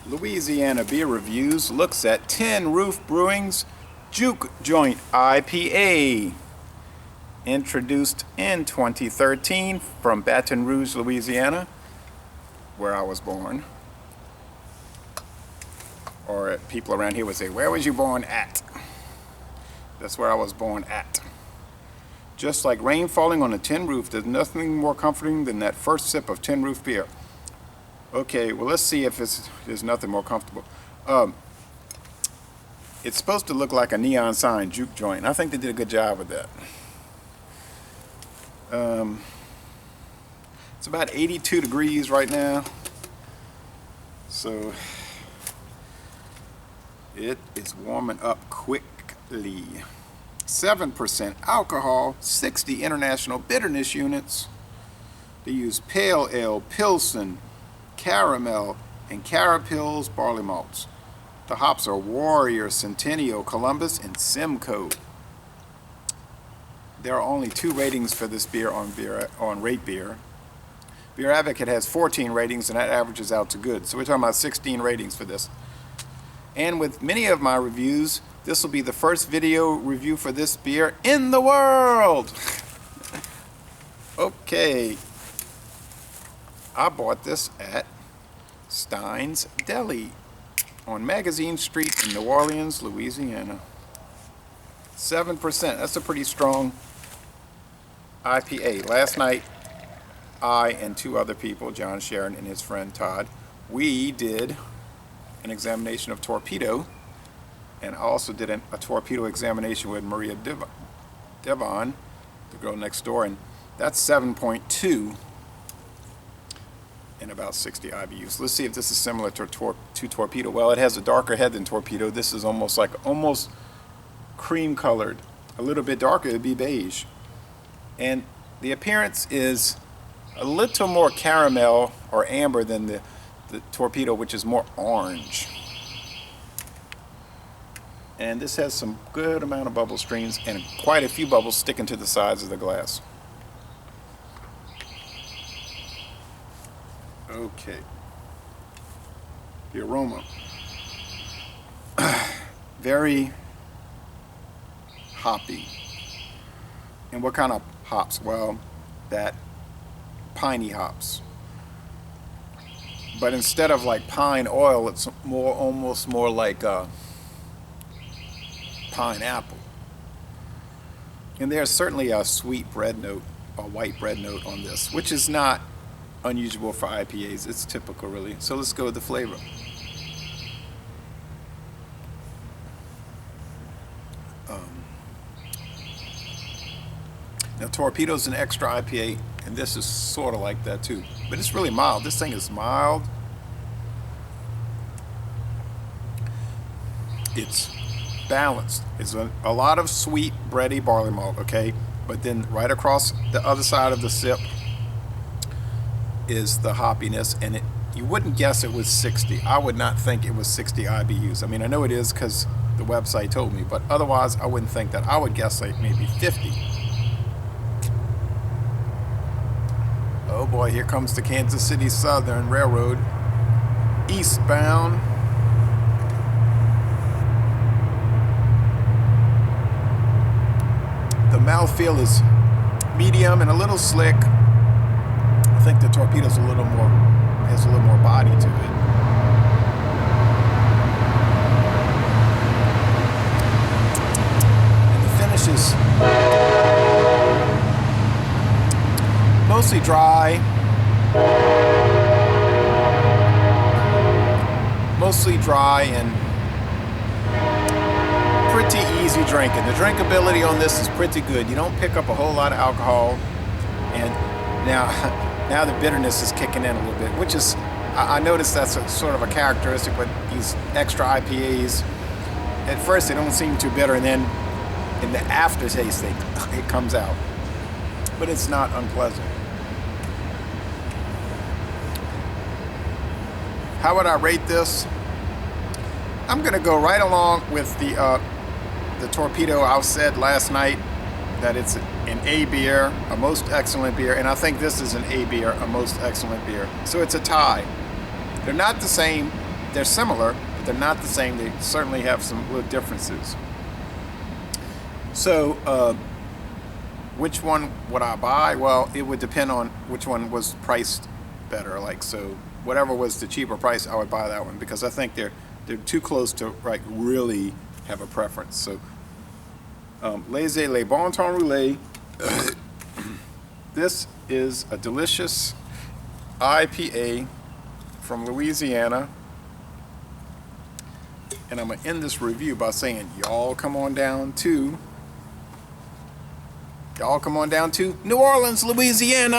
Louisiana Beer Reviews looks at Tin Roof Brewing's Juke Joint IPA. Introduced in 2013 from Baton Rouge, Louisiana, where I was born. Or people around here would say, where was you born at? That's where I was born at. Just like rain falling on a tin roof, there's nothing more comforting than that first sip of tin roof beer. Okay, well, let's see if there's nothing more comfortable. It's supposed to look like a neon sign, Juke Joint. I think they did a good job with that. It's about 82 degrees right now. So it is warming up quickly. 7% alcohol, 60 international bitterness units. They use pale ale, Pilsen, caramel, and carapils barley malts. The hops are Warrior, Centennial, Columbus, and Simcoe. There are only 2 ratings for this beer on Rate Beer. Beer Advocate has 14 ratings, and that averages out to good. So we're talking about 16 ratings for this. And with many of my reviews, this will be the first video review for this beer in the world. Okay. I bought this at Stein's Deli on Magazine Street in New Orleans, Louisiana. 7%. That's a pretty strong IPA. Last night, I and 2 other people, John Sharon and his friend Todd, we did an examination of Torpedo, and I also did a Torpedo examination with Maria Devon, the girl next door, and that's 7.2 and about 60 IBUs. Let's see if this is similar to Torpedo. Well, it has a darker head than Torpedo. This is almost cream colored. A little bit darker, it would be beige. And the appearance is a little more caramel or amber than the Torpedo, which is more orange. And this has some good amount of bubble streams and quite a few bubbles sticking to the sides of the glass. Okay. The aroma. Very hoppy. And what kind of hops? Well, that piney hops. But instead of like pine oil, it's almost more like pineapple. And there's certainly a sweet bread note, a white bread note on this, which is not unusual for IPAs. It's typical, really. So let's go with the flavor. Now, Torpedo's an extra IPA, and this is sort of like that too. But it's really mild. This thing is mild. It's balanced. It's a lot of sweet, bready barley malt, okay? But then right across the other side of the sip is the hoppiness, and you wouldn't guess it was 60. I would not think it was 60 IBUs. I mean, I know it is because the website told me, but otherwise I wouldn't think that. I would guess like maybe 50. Oh boy, here comes the Kansas City Southern Railroad eastbound. The mouthfeel is medium and a little slick. I think the Torpedo's has a little more body to it. And the finish is mostly dry. And pretty easy drinking. The drinkability on this is pretty good. You don't pick up a whole lot of alcohol, and now the bitterness is kicking in a little bit, which is, I noticed that's sort of a characteristic with these extra IPAs. At first they don't seem too bitter, and then in the aftertaste it comes out. But it's not unpleasant. How would I rate this? I'm gonna go right along with the Torpedo. I said last night that it's an A beer, a most excellent beer, and I think this is an A beer, a most excellent beer. So it's a tie. They're not the same, they're similar, but they're not the same. They certainly have some little differences. So, which one would I buy? Well, it would depend on which one was priced better. Like, so whatever was the cheaper price, I would buy that one, because I think they're too close to like really have a preference. So, Laissez Le Bon Temps Roulé. This is a delicious IPA from Louisiana. And I'm going to end this review by saying, y'all come on down to New Orleans, Louisiana.